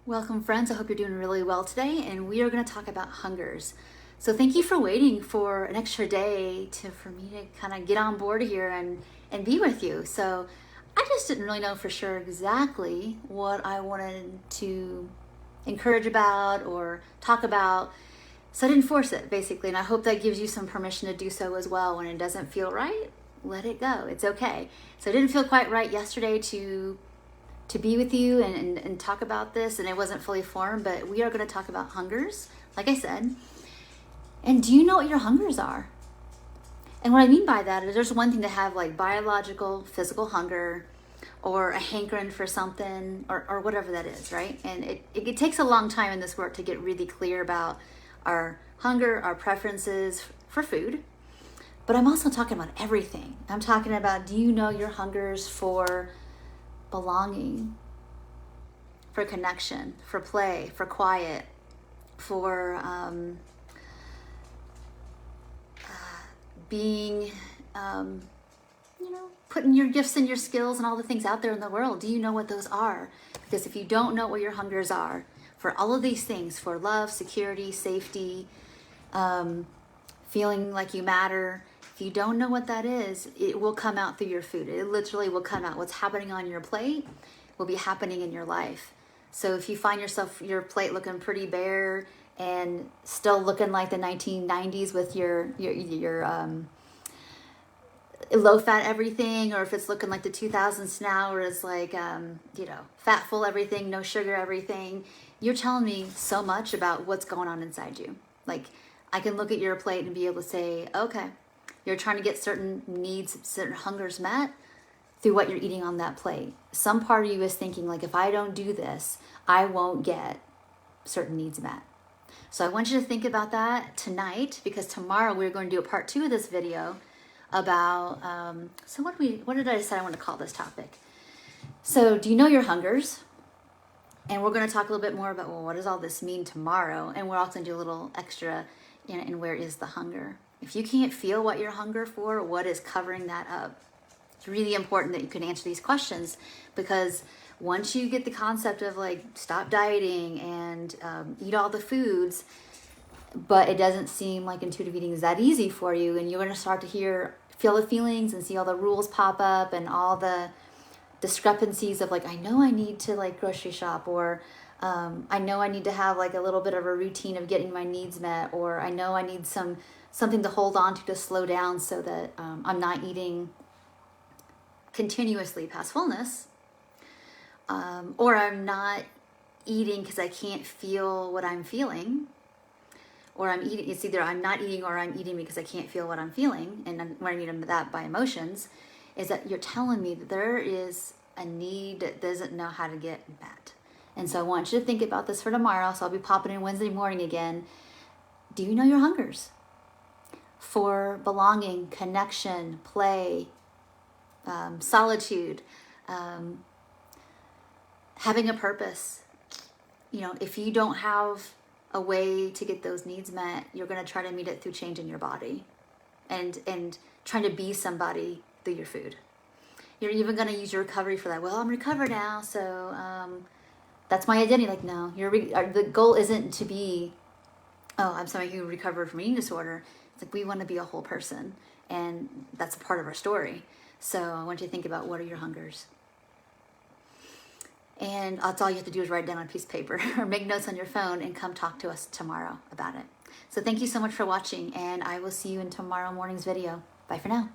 Welcome, friends. I hope you're doing really well today, and we are going to talk about hungers. So thank you for waiting for an extra day for me to kind of get on board here and be with you. So I just didn't really know for sure exactly what I wanted to encourage about or talk about. So I didn't force it, basically, and I hope that gives you some permission to do so as well. When it doesn't feel right, let it go. It's okay. So it didn't feel quite right yesterday to be with you and talk about this, and it wasn't fully formed, but we are going to talk about hungers, like I said. And do you know what your hungers are? And what I mean by that is there's one thing to have like biological, physical hunger or a hankering for something or whatever that is, right? And it takes a long time in this work to get really clear about our hunger, our preferences for food. But I'm also talking about everything. I'm talking about, do you know your hungers for belonging, for connection, for play, for quiet, for being, putting your gifts and your skills and all the things out there in the world. Do you know what those are? Because if you don't know what your hungers are for all of these things, for love, security, safety, feeling like you matter, if you don't know what that is, it will come out through your food. It literally will come out. What's happening on your plate will be happening in your life. So if you find your plate looking pretty bare and still looking like the 1990s with your low fat everything, or if it's looking like the 2000s now where it's like, fat full everything, no sugar everything, you're telling me so much about what's going on inside you. Like, I can look at your plate and be able to say, okay, you're trying to get certain needs, certain hungers met through what you're eating on that plate. Some part of you is thinking, like, if I don't do this, I won't get certain needs met. So I want you to think about that tonight, because tomorrow we're going to do a part 2 of this video about, what did I decide I want to call this topic? So do you know your hungers? And we're going to talk a little bit more about, well, what does all this mean tomorrow? And we're also going to do a little extra in where is the hunger? If you can't feel what you're hungry for, what is covering that up? It's really important that you can answer these questions, because once you get the concept of like stop dieting and eat all the foods, but it doesn't seem like intuitive eating is that easy for you, and you're going to start to feel the feelings and see all the rules pop up and all the discrepancies of like, I know I need to like grocery shop, or I know I need to have like a little bit of a routine of getting my needs met, or I know I need something to hold on to slow down so that I'm not eating continuously past fullness, or I'm not eating because I can't feel what I'm feeling, or I'm eating. It's either I'm not eating or I'm eating because I can't feel what I'm feeling, and what I mean by that by emotions is that you're telling me that there is a need that doesn't know how to get met. And so I want you to think about this for tomorrow. So I'll be popping in Wednesday morning again. Do you know your hungers for belonging, connection, play, solitude, having a purpose? If you don't have a way to get those needs met, you're going to try to meet it through changing your body and trying to be somebody through your food. You're even going to use your recovery for that. Well, I'm recovered now, so that's my identity. Like, no, the goal isn't to be, oh, I'm somebody who recovered from eating disorder. It's like we want to be a whole person, and that's a part of our story. So I want you to think about, what are your hungers? And that's all you have to do is write it down on a piece of paper or make notes on your phone and come talk to us tomorrow about it. So thank you so much for watching, and I will see you in tomorrow morning's video. Bye for now.